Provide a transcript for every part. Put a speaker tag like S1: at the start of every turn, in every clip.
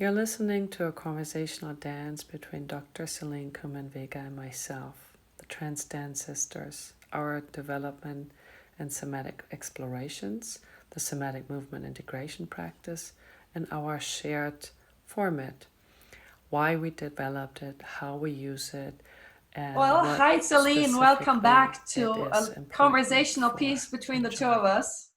S1: You're listening to a conversational dance between Dr. Selene Kumin Vega and myself, the Trance Dance Sisters, our development and somatic explorations, the Somatic Movement Integration Practice, and our shared format, why we developed it, how we use it, and
S2: well,
S1: what
S2: hi, Selene. Welcome
S1: specifically
S2: back
S1: it
S2: to
S1: is
S2: a
S1: important
S2: conversational
S1: for
S2: piece between the two
S1: enjoying.
S2: of us.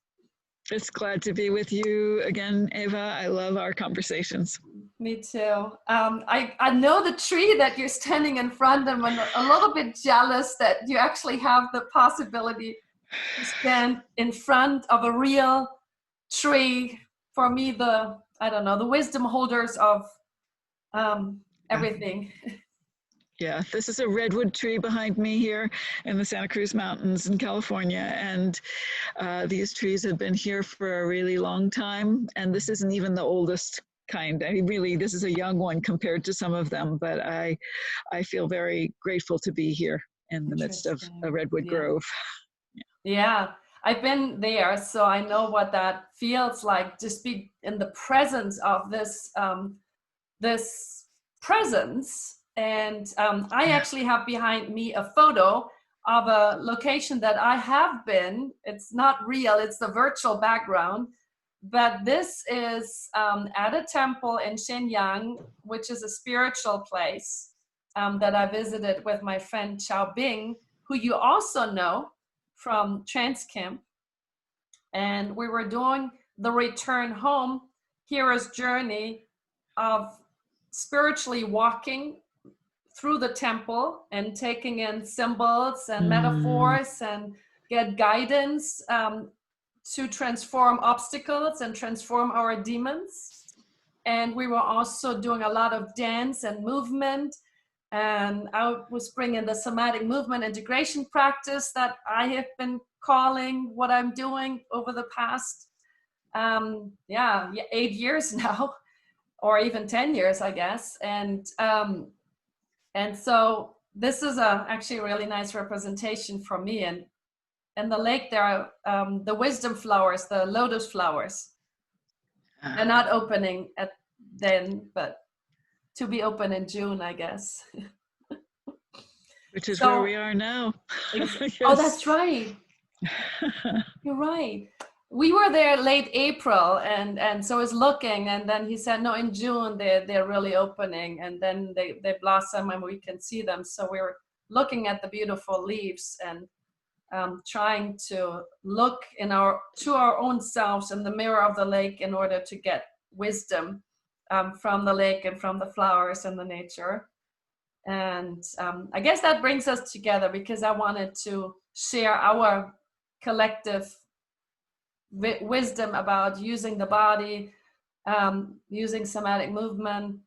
S3: It's glad to be with you again, Eva. I love our conversations.
S2: Me too. I know the tree that you're standing in front of. I'm a little bit jealous that you actually have the possibility to stand in front of a real tree. For me, the wisdom holders of everything.
S3: Yeah, this is a redwood tree behind me here in the Santa Cruz Mountains in California. And these trees have been here for a really long time. And this isn't even the oldest kind. I mean, really, this is a young one compared to some of them. But I feel very grateful to be here in the midst of a redwood grove.
S2: Yeah, I've been there, so I know what that feels like. Just be in the presence of this presence. And I actually have behind me a photo of a location that I have been. It's not real, it's the virtual background. But this is at a temple in Shenyang, which is a spiritual place that I visited with my friend Xiao Bing, who you also know from Trance Camp. And we were doing the return home, hero's journey of spiritually walking through the temple and taking in symbols and metaphors and get guidance to transform obstacles and transform our demons. And we were also doing a lot of dance and movement. And I was bringing the somatic movement integration practice that I have been calling what I'm doing over the past 8 years now, or even 10 years, I guess. And so this is actually a really nice representation for me. And in the lake, there are the wisdom flowers, the lotus flowers. They're not opening at then, but to be open in June, I guess.
S3: Which is where we are now.
S2: Oh, that's right. You're right. We were there late April, and so I was looking, and then he said, no, in June they're really opening, and then they blossom and we can see them. So we were looking at the beautiful leaves and trying to look to our own selves in the mirror of the lake in order to get wisdom from the lake and from the flowers and the nature. And I guess that brings us together because I wanted to share our collective wisdom about using the body, using somatic movement.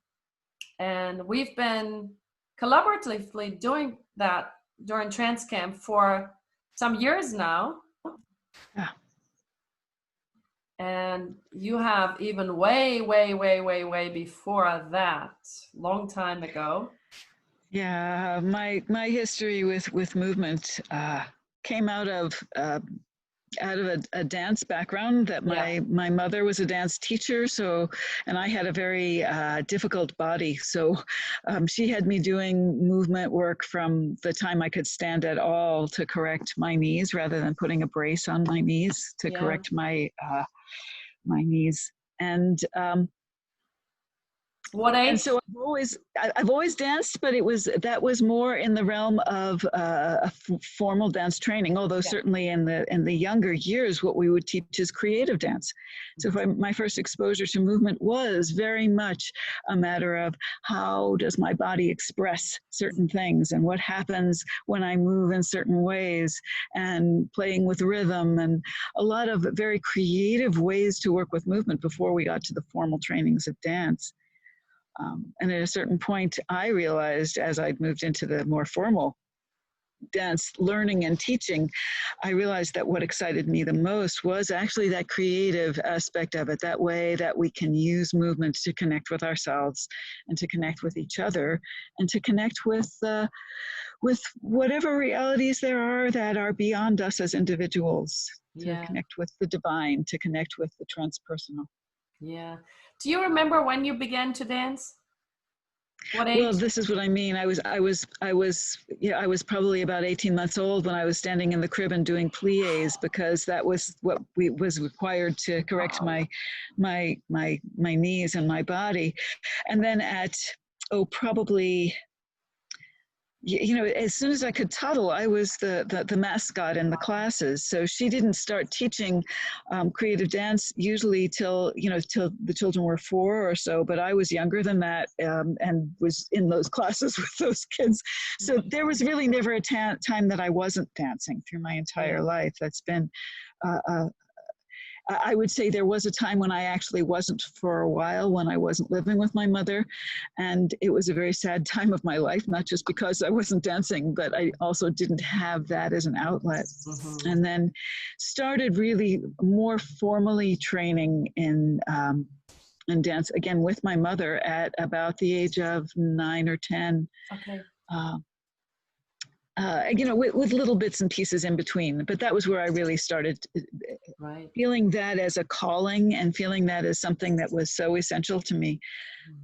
S2: And we've been collaboratively doing that during Trance Camp for some years now.
S3: Yeah.
S2: And you have even way before that, long time ago.
S3: Yeah, my history with movement came out of a dance background. That my mother was a dance teacher, and I had a very difficult body, so she had me doing movement work from the time I could stand at all to correct my knees, rather than putting a brace on my knees to correct my knees. And
S2: what age?
S3: And so I've always danced, but that was more in the realm of formal dance training. Although certainly in the younger years, what we would teach is creative dance. So my first exposure to movement was very much a matter of how does my body express certain things, and what happens when I move in certain ways, and playing with rhythm, and a lot of very creative ways to work with movement before we got to the formal trainings of dance. And at a certain point, I realized as I'd moved into the more formal dance learning and teaching, I realized that what excited me the most was actually that creative aspect of it, that way that we can use movement to connect with ourselves and to connect with each other and to connect with whatever realities there are that are beyond us as individuals, to connect with the divine, to connect with the transpersonal.
S2: Yeah. Do you remember when you began to dance? What age?
S3: Well, this is what I mean. I was probably about 18 months old when I was standing in the crib and doing pliés, because that was what was required to correct my knees and my body. And then at probably, as soon as I could toddle, I was the mascot in the classes. So she didn't start teaching creative dance usually till the children were 4 or so, but I was younger than that and was in those classes with those kids. So there was really never a time that I wasn't dancing through my entire life. That's been I would say there was a time when I actually wasn't for a while, when I wasn't living with my mother. And it was a very sad time of my life, not just because I wasn't dancing, but I also didn't have that as an outlet. Mm-hmm. And then started really more formally training in dance, again, with my mother at about the age of 9 or 10.
S2: Okay.
S3: With little bits and pieces in between. But that was where I really started feeling that as a calling and feeling that as something that was so essential to me.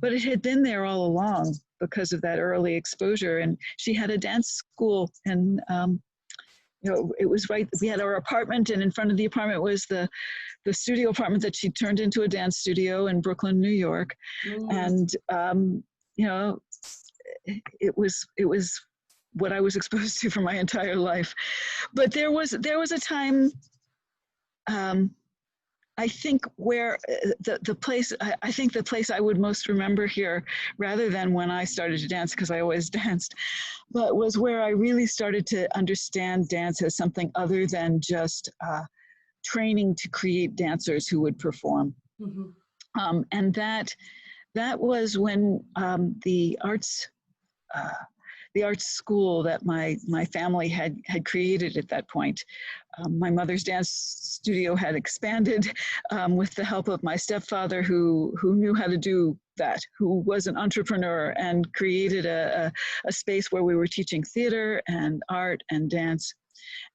S3: But it had been there all along because of that early exposure. And she had a dance school, and it was we had our apartment, and in front of the apartment was the studio apartment that she turned into a dance studio in Brooklyn, New York. And it was what I was exposed to for my entire life. But there was a time, I think, where the place I would most remember here, rather than when I started to dance, because I always danced, but was where I really started to understand dance as something other than just training to create dancers who would perform. Mm-hmm. And that was when the arts school that my family had created at that point. My mother's dance studio had expanded with the help of my stepfather, who knew how to do that, who was an entrepreneur, and created a space where we were teaching theater and art and dance.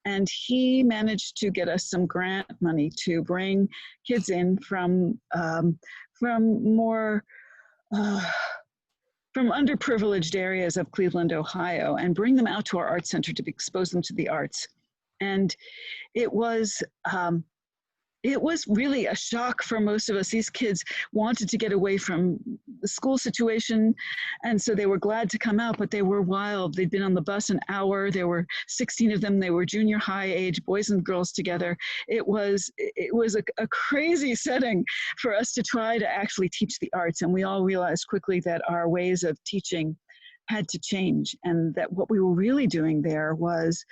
S3: And he managed to get us some grant money to bring kids in from more from underprivileged areas of Cleveland, Ohio, and bring them out to our art center to expose them to the arts. And it was really a shock for most of us. These kids wanted to get away from the school situation, and so they were glad to come out, but they were wild. They'd been on the bus an hour. There were 16 of them. They were junior high age, boys and girls together. It was a crazy setting for us to try to actually teach the arts, and we all realized quickly that our ways of teaching had to change, and that what we were really doing there was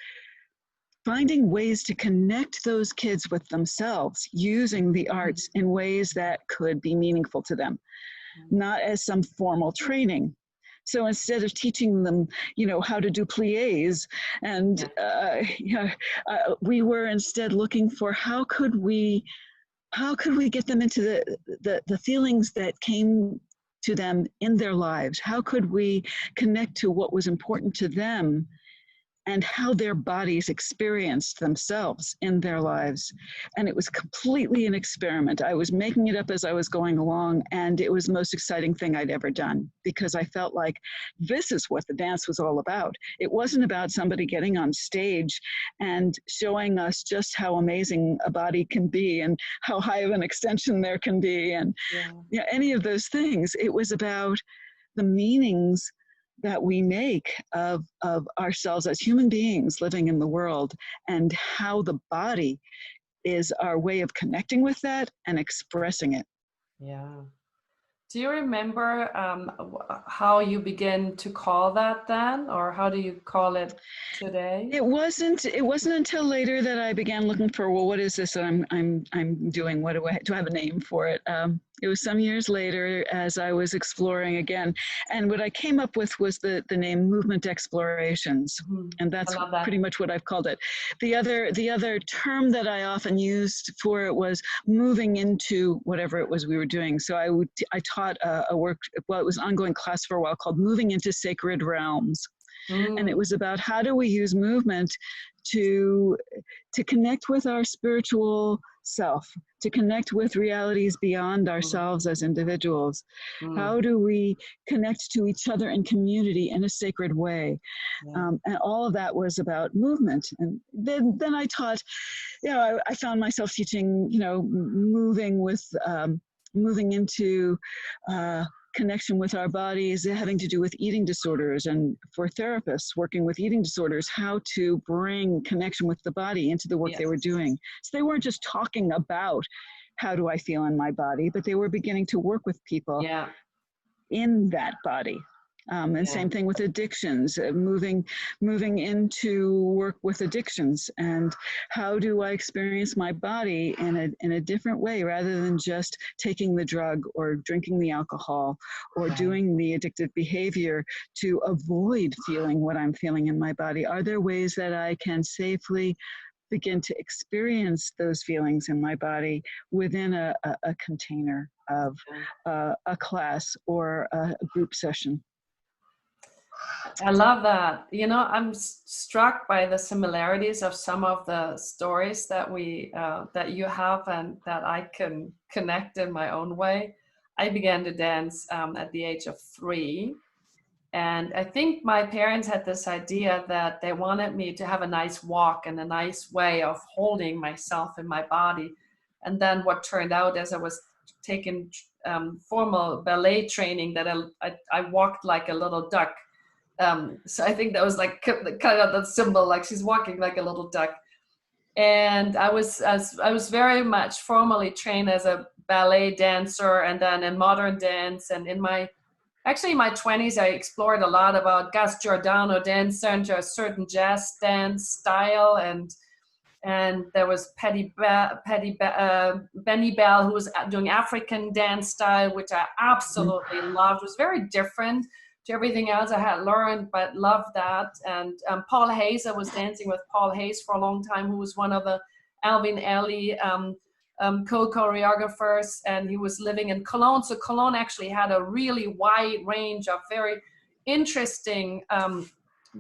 S3: finding ways to connect those kids with themselves using the arts in ways that could be meaningful to them, not as some formal training. So instead of teaching them, how to do pliés, and we were instead looking for how could we get them into the feelings that came to them in their lives? How could we connect to what was important to them and how their bodies experienced themselves in their lives? And it was completely an experiment. I was making it up as I was going along, and it was the most exciting thing I'd ever done, because I felt like this is what the dance was all about. It wasn't about somebody getting on stage and showing us just how amazing a body can be and how high of an extension there can be, and any of those things. It was about the meanings that we make of ourselves as human beings living in the world, and how the body is our way of connecting with that and expressing it.
S2: Yeah. Do you remember how you began to call that then, or how do you call it today?
S3: It wasn't until later that I began looking for, well, what is this that I'm doing? What do I have a name for it? It was some years later as I was exploring again, and what I came up with was the name Movement Explorations, and that's pretty much what I've called it. The other term that I often used for it was moving into whatever it was we were doing. So I taught a work, well, it was an ongoing class for a while called Moving into Sacred Realms. And it was about how do we use movement to connect with our spiritual self, to connect with realities beyond ourselves as individuals? How do we connect to each other in community in a sacred way? And all of that was about movement. And then I taught, I found myself teaching, moving into connection with our bodies, having to do with eating disorders, and for therapists working with eating disorders, how to bring connection with the body into the work they were doing. So they weren't just talking about how do I feel in my body, but they were beginning to work with people in that body. And same thing with addictions, moving into work with addictions, and how do I experience my body in a different way, rather than just taking the drug or drinking the alcohol or doing the addictive behavior to avoid feeling what I'm feeling in my body. Are there ways that I can safely begin to experience those feelings in my body within a container of a class or a group session?
S2: I love that. I'm struck by the similarities of some of the stories that that you have and that I can connect in my own way. I began to dance at the age of 3. And I think my parents had this idea that they wanted me to have a nice walk and a nice way of holding myself in my body. And then what turned out, as I was taking formal ballet training, that I walked like a little duck. So I think that was like kind of the symbol, like she's walking like a little duck. And I was very much formally trained as a ballet dancer, and then in modern dance. And in my 20s, I explored a lot about Gus Giordano dance center, a certain jazz dance style, and there was Benny Bell, who was doing African dance style, which I absolutely loved. It was very different to everything else I had learned, but loved that. And Paul Hayes, I was dancing with Paul Hayes for a long time, who was one of the Alvin Ailey co-choreographers, and he was living in Cologne. So Cologne actually had a really wide range of very interesting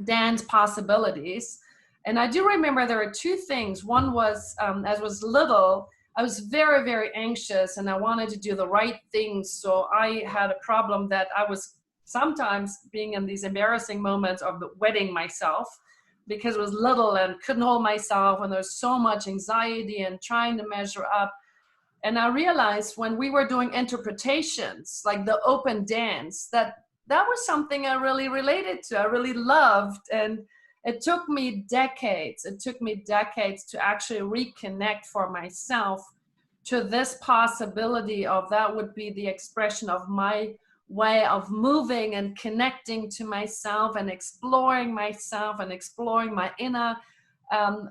S2: dance possibilities. And I do remember there were 2 things. One was, as I was little, I was very, very anxious, and I wanted to do the right things. So I had a problem that I was sometimes being in these embarrassing moments of wetting myself, because I was little and couldn't hold myself, and there's so much anxiety and trying to measure up. And I realized when we were doing interpretations, like the open dance, that was something I really related to, I really loved. And it took me decades to actually reconnect for myself to this possibility of that would be the expression of my way of moving and connecting to myself and exploring myself and exploring my inner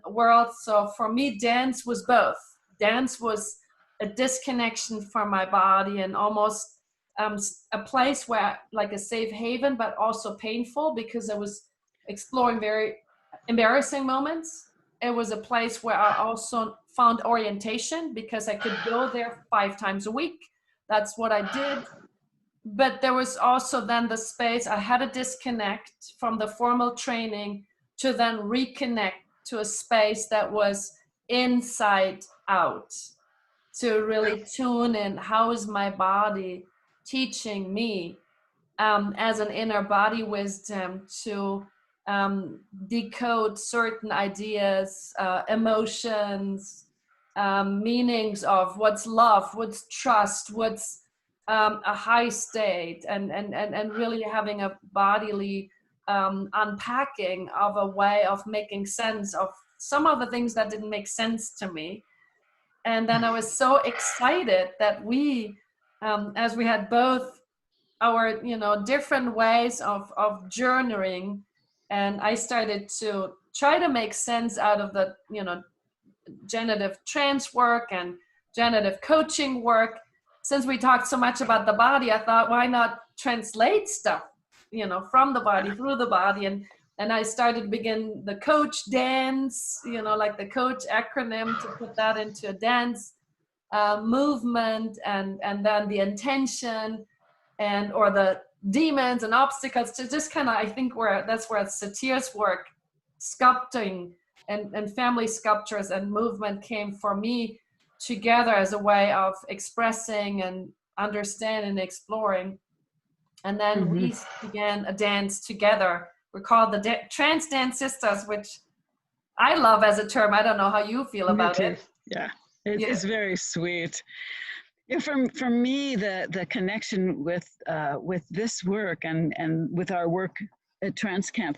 S2: world. So for me, dance was both. Dance was a disconnection from my body, and almost a place where, like a safe haven, but also painful, because I was exploring very embarrassing moments. It was a place where I also found orientation, because I could go there 5 times a week. That's what I did. But there was also then the space, I had a disconnect from the formal training to then reconnect to a space that was inside out, to really tune in, how is my body teaching me as an inner body wisdom to decode certain ideas, emotions, meanings of what's love, what's trust, what's a high state, and really having a bodily unpacking of a way of making sense of some of the things that didn't make sense to me. And then I was so excited that we, as we had both our, different ways of journeying, and I started to try to make sense out of the, generative trance work and generative coaching work. Since we talked so much about the body, I thought, why not translate stuff, from the body, through the body. And I started to begin the coach dance, like the coach acronym, to put that into a dance movement, and then the intention or the demons and obstacles, to just kind of, I think that's where Satir's work, sculpting and family sculptures and movement came for me, together as a way of expressing and understanding and exploring. And then we began a dance together. We're called the Trance Dance Sisters, which I love as a term. I don't know how you feel about it.
S3: Yeah, it's very sweet. Yeah, for me, the connection with this work and with our work at Trance Camp,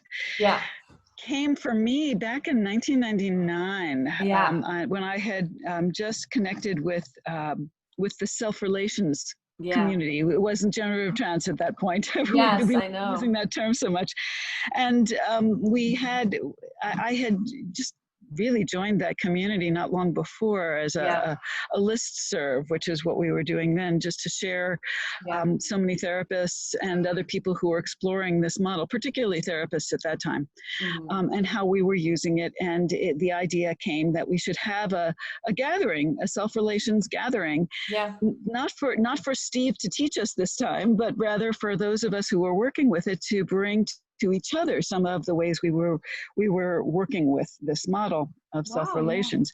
S3: came for me back in 1999, when I had just connected with the self-relations community. It wasn't generative trance at that point.
S2: Yes, I know.
S3: Using that term so much. And I had just really joined that community not long before as a listserv, which is what we were doing then, just to share so many therapists and other people who were exploring this model, particularly therapists at that time, and how we were using it. And the idea came that we should have a gathering, a self-relations gathering, not for Steve to teach us this time, but rather for those of us who were working with it to bring to each other some of the ways we were working with this model of self-relations.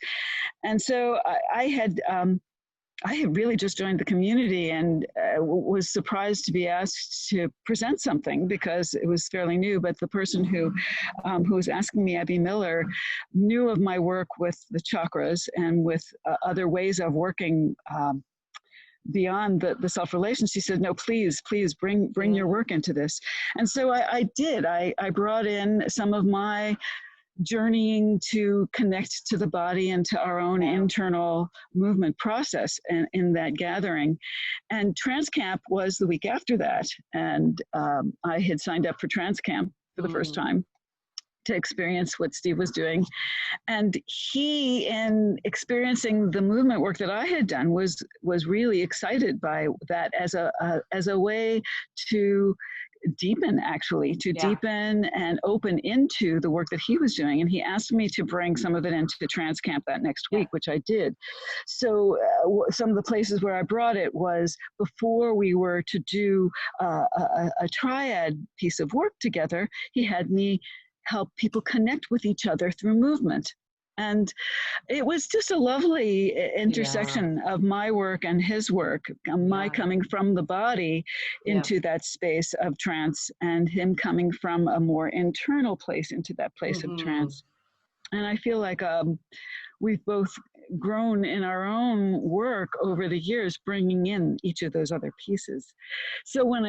S3: And so I had really just joined the community and was surprised to be asked to present something because it was fairly new, but the person who was asking me, Abby Miller, knew of my work with the chakras and with other ways of working beyond the self-relation. She said, no, please bring your work into this. And so I did. I brought in some of my journeying to connect to the body and to our own internal movement process in that gathering. And Trance Camp was the week after that. And I had signed up for Trance Camp for the first time to experience what Steve was doing. And he, in experiencing the movement work that I had done, was really excited by that as a way to deepen, deepen and open into the work that he was doing. And he asked me to bring some of it into Trance Camp that next week, which I did. So some of the places where I brought it was before we were to do a triad piece of work together, he had me help people connect with each other through movement. And it was just a lovely intersection of my work and his work, my coming from the body into that space of trance and him coming from a more internal place into that place of trance. And I feel like we've both grown in our own work over the years, bringing in each of those other pieces. So when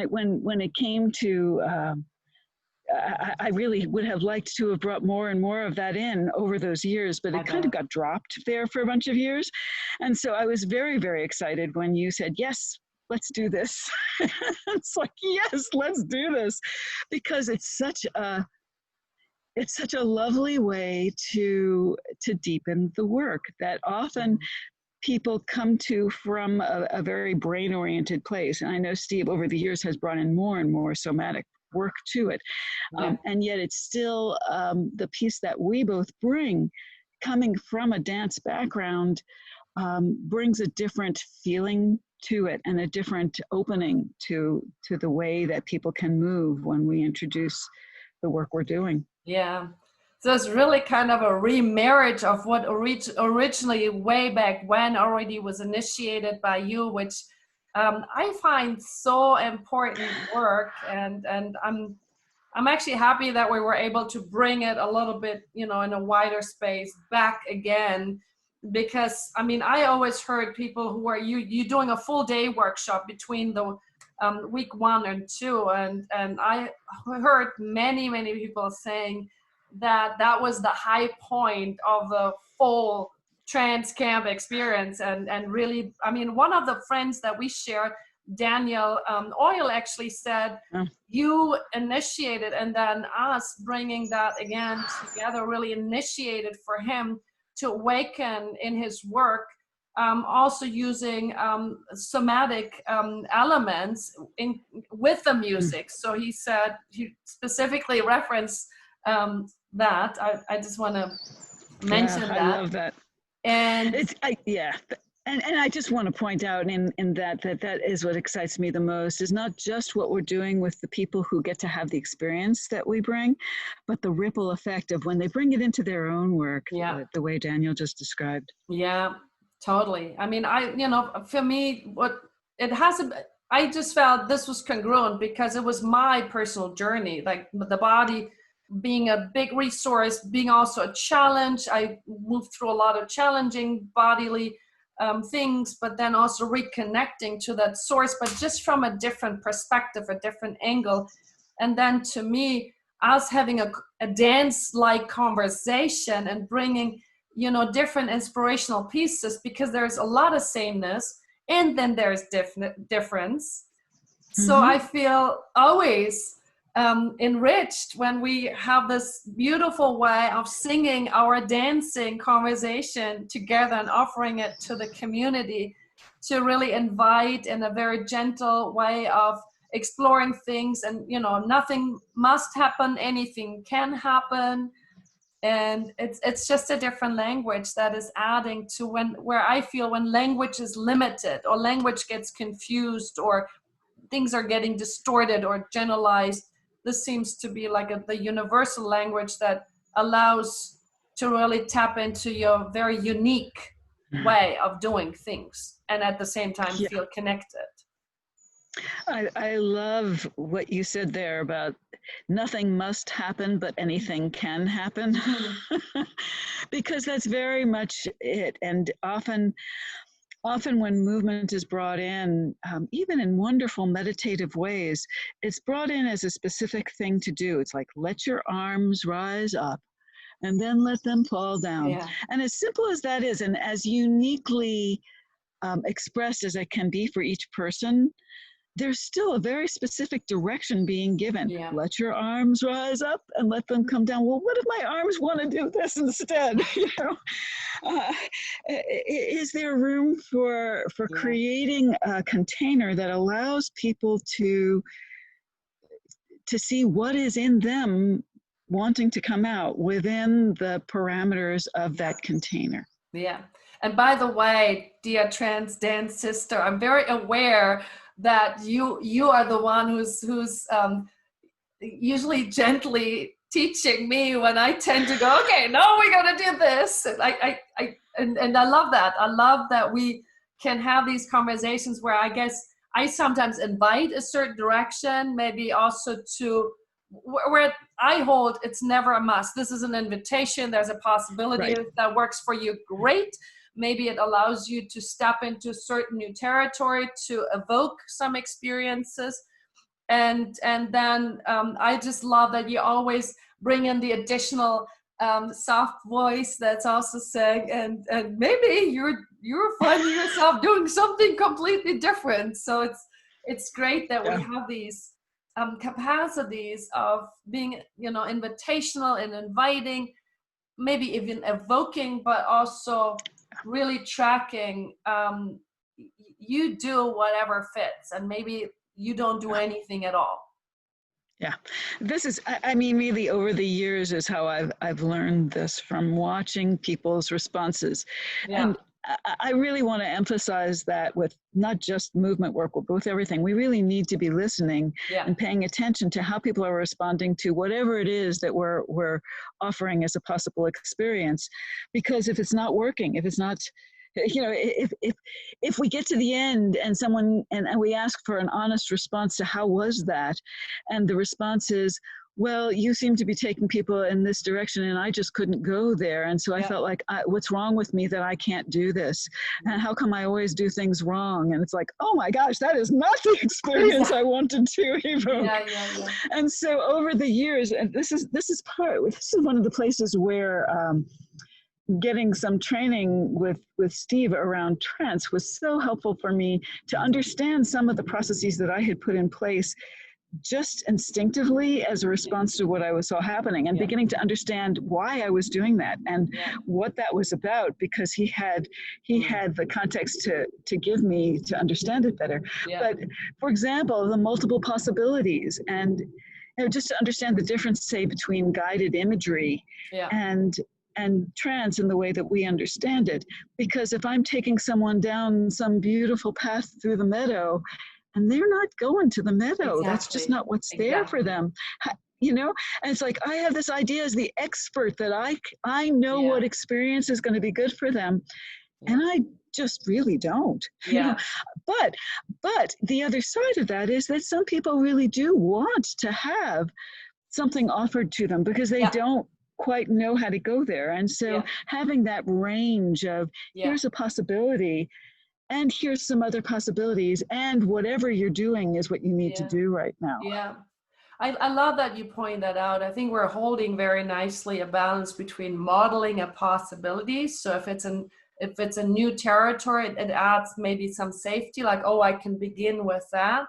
S3: it came to I really would have liked to have brought more and more of that in over those years, but it kind of got dropped there for a bunch of years. And so I was very, very excited when you said, yes, let's do this. It's like, yes, let's do this, because it's such a lovely way to deepen the work that often people come to from a very brain-oriented place. And I know Steve over the years has brought in more and more somatic work to it. And yet it's still the piece that we both bring, coming from a dance background, brings a different feeling to it and a different opening to the way that people can move when we introduce the work we're doing.
S2: Yeah. So it's really kind of a remarriage of what originally way back when already was initiated by you, which I find so important work, and I'm actually happy that we were able to bring it a little bit, in a wider space back again, because I always heard people who are you doing a full day workshop between the week 1 and 2, and I heard many people saying that was the high point of the full Trance Camp experience, and really, one of the friends that we shared, Daniel Oil, actually said you initiated, and then us bringing that again together really initiated for him to awaken in his work, also using somatic elements with the music. So he said, he specifically referenced that. I just want to mention that.
S3: I love that.
S2: And
S3: and I just want to point out in that is what excites me the most, is not just what we're doing with the people who get to have the experience that we bring, but the ripple effect of when they bring it into their own work, the way Daniel just described.
S2: Yeah, Totally. I mean, for me, I just felt this was congruent because it was my personal journey, like the body being a big resource, being also a challenge. I moved through a lot of challenging bodily things, but then also reconnecting to that source, but just from a different perspective, a different angle. And then to me, us having a dance-like conversation and bringing, different inspirational pieces, because there's a lot of sameness and then there's difference. So I feel always enriched when we have this beautiful way of singing our dancing conversation together and offering it to the community to really invite in a very gentle way of exploring things. And nothing must happen, anything can happen. And it's just a different language that is adding to where I feel when language is limited or language gets confused or things are getting distorted or generalized, this seems to be like the universal language that allows to really tap into your very unique way of doing things and at the same time feel connected.
S3: I love what you said there about nothing must happen, but anything can happen. Because that's very much it. And often when movement is brought in, even in wonderful meditative ways, it's brought in as a specific thing to do. It's like, let your arms rise up and then let them fall down. Yeah. And as simple as that is, and as uniquely expressed as it can be for each person, there's still a very specific direction being given. Yeah. Let your arms rise up and let them come down. Well, what if my arms want to do this instead? Is there room for creating a container that allows people to see what is in them wanting to come out within the parameters of that container?
S2: Yeah. And by the way, dear trance dance sister, I'm very aware that you are the one who's usually gently teaching me when I tend to go, okay, no, we're gonna do this. And I love that. I love that we can have these conversations where I guess I sometimes invite a certain direction, maybe also to where I hold it's never a must. This is an invitation. There's a possibility if that works for you, great. Maybe it allows you to step into certain new territory, to evoke some experiences. And then I just love that you always bring in the additional soft voice that's also saying, and maybe you're finding yourself doing something completely different. So it's great that we have these capacities of being, invitational and inviting, maybe even evoking, but also really tracking. You do whatever fits, and maybe you don't do anything at all.
S3: Yeah, this is, I mean, really over the years is how I've learned this, from watching people's responses. Yeah. And I really want to emphasize that with not just movement work, but with everything, we really need to be listening and paying attention to how people are responding to whatever it is that we're offering as a possible experience. Because if it's not working, if it's not, if we get to the end and someone, and we ask for an honest response to how was that, and the response is, well, you seem to be taking people in this direction and I just couldn't go there. And so I felt like, what's wrong with me that I can't do this? And how come I always do things wrong? And it's like, oh my gosh, that is not the experience I wanted to evoke. Yeah. And so over the years, and this is one of the places where getting some training with Steve around trance was so helpful for me to understand some of the processes that I had put in place just instinctively as a response to what I saw happening, and beginning to understand why I was doing that and what that was about, because he had the context to give me to understand it better. But for example, the multiple possibilities, and just to understand the difference, say, between guided imagery and trance in the way that we understand it. Because if I'm taking someone down some beautiful path through the meadow, and they're not going to the meadow. That's just not what's there for them. And it's like, I have this idea as the expert that I know what experience is going to be good for them. And I just really don't. You know? But the other side of that is that some people really do want to have something offered to them because they don't quite know how to go there. And so having that range of here's a possibility and here's some other possibilities, and whatever you're doing is what you need to do right now.
S2: Yeah. I love that you point that out. I think we're holding very nicely a balance between modeling a possibility. So if it's a new territory, it adds maybe some safety, like, oh, I can begin with that.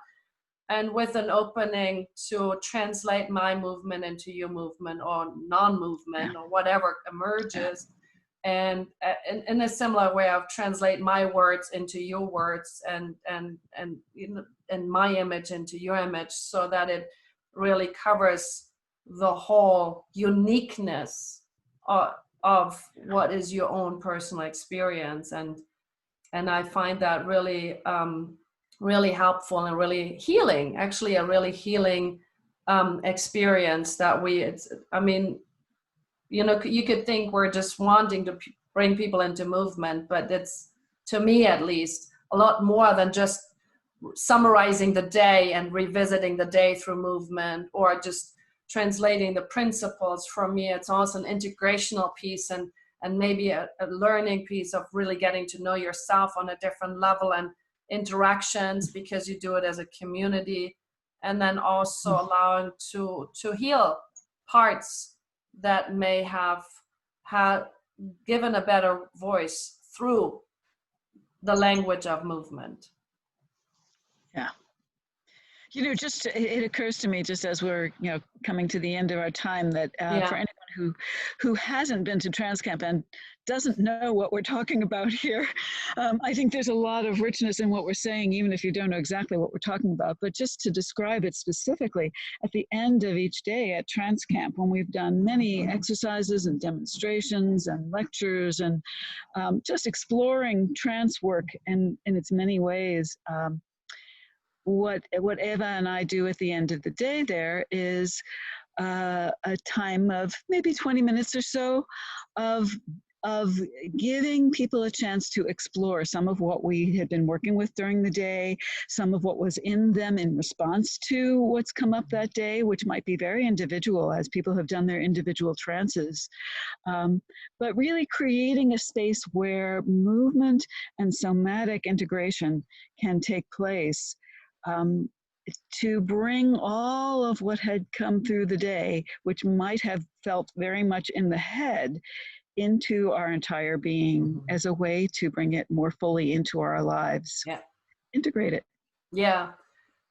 S2: And with an opening to translate my movement into your movement or non-movement or whatever emerges. And in a similar way of translate my words into your words and my image into your image, so that it really covers the whole uniqueness of what is your own personal experience. And I find that really really helpful and really healing, actually a really healing experience that I mean, you know, you could think we're just wanting to bring people into movement, but it's, to me at least, a lot more than just summarizing the day and revisiting the day through movement or just translating the principles. For me, it's also an integrational piece and maybe a learning piece of really getting to know yourself on a different level and interactions, because you do it as a community, and then also allowing to heal parts that may have given a better voice through the language of movement.
S3: Yeah. You know, just it occurs to me, just as we're, you know, coming to the end of our time, that for anyone who hasn't been to Trance Camp and doesn't know what we're talking about here, I think there's a lot of richness in what we're saying, even if you don't know exactly what we're talking about. But just to describe it specifically, at the end of each day at Trance Camp, when we've done many exercises and demonstrations and lectures and just exploring trance work in its many ways, what Eva and I do at the end of the day there is a time of maybe 20 minutes or so of giving people a chance to explore some of what we had been working with during the day, some of what was in them in response to what's come up that day, which might be very individual as people have done their individual trances. But really creating a space where movement and somatic integration can take place, to bring all of what had come through the day, which might have felt very much in the head, into our entire being as a way to bring it more fully into our lives. Yeah. Integrate it.
S2: Yeah.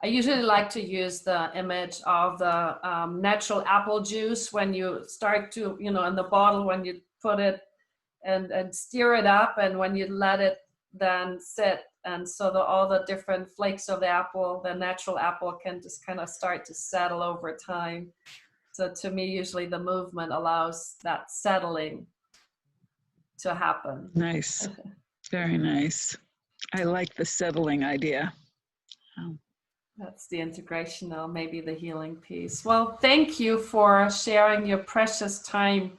S2: I usually like to use the image of the natural apple juice when you start to, you know, in the bottle, when you put it and stir it up, and when you let it then sit. And so all the different flakes of the apple, the natural apple, can just kind of start to settle over time. So to me, usually the movement allows that settling to happen.
S3: Nice. Very nice. I like the settling idea.
S2: That's the integrational, maybe the healing piece. Well, thank you for sharing your precious time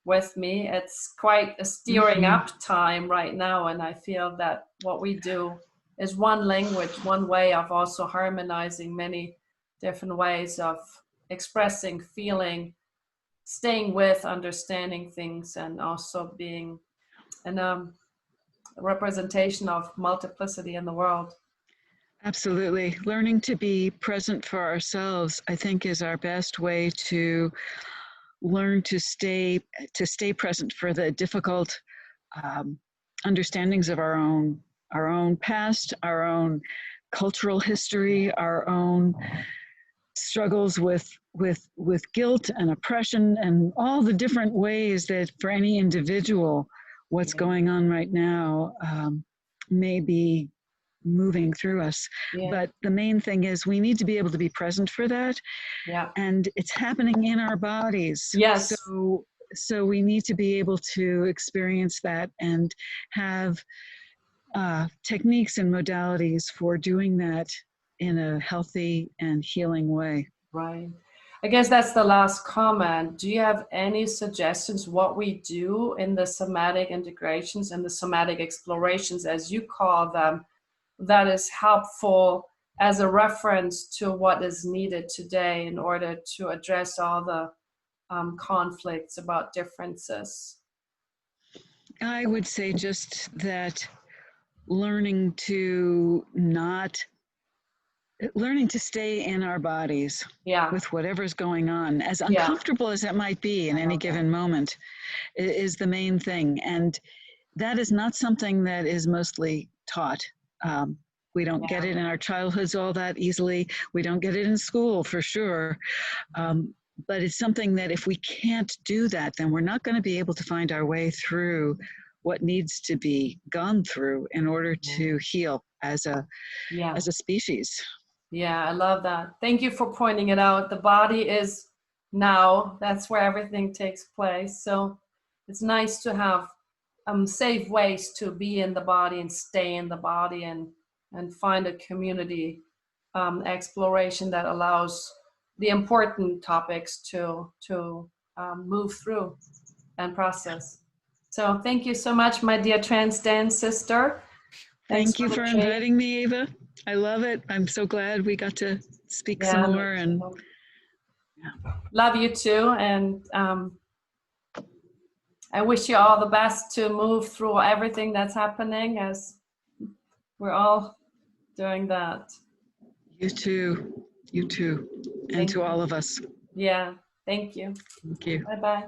S2: with me. It's quite a stirring up time right now, and I feel that what we do is one language, one way of also harmonizing many different ways of expressing, feeling, staying with, understanding things, and also being a representation of multiplicity in the world.
S3: Absolutely. Learning to be present for ourselves, I think, is our best way to learn to stay present for the difficult understandings of our own past, our own cultural history, our own struggles with guilt and oppression, and all the different ways that for any individual what's going on right now may be moving through us. But the main thing is we need to be able to be present for that. And it's happening in our bodies.
S2: Yes.
S3: So we need to be able to experience that and have techniques and modalities for doing that in a healthy and healing way.
S2: Right. I guess that's the last comment. Do you have any suggestions what we do in the somatic integrations and the somatic explorations, as you call them, that is helpful as a reference to what is needed today in order to address all the conflicts about differences?
S3: I would say just that learning to stay in our bodies
S2: Yeah.
S3: with whatever's going on, as
S2: Yeah.
S3: uncomfortable as that might be in any given moment, is the main thing. And that is not something that is mostly taught. We don't get it in our childhoods all that easily. We don't get it in school for sure. But it's something that if we can't do that, then we're not going to be able to find our way through what needs to be gone through in order to heal as a species.
S2: Yeah, I love that. Thank you for pointing it out. The body is now, that's where everything takes place. So it's nice to have safe ways to be in the body and stay in the body and find a community exploration that allows the important topics to move through and process. So thank you so much, my dear trance dance sister.
S3: Thank you for inviting me, Eva. I love it. I'm so glad we got to speak some more. And
S2: love you too. And I wish you all the best to move through everything that's happening, as we're all doing that.
S3: You too. You too. And to all of us.
S2: Yeah. Thank you.
S3: Thank you.
S2: Bye-bye.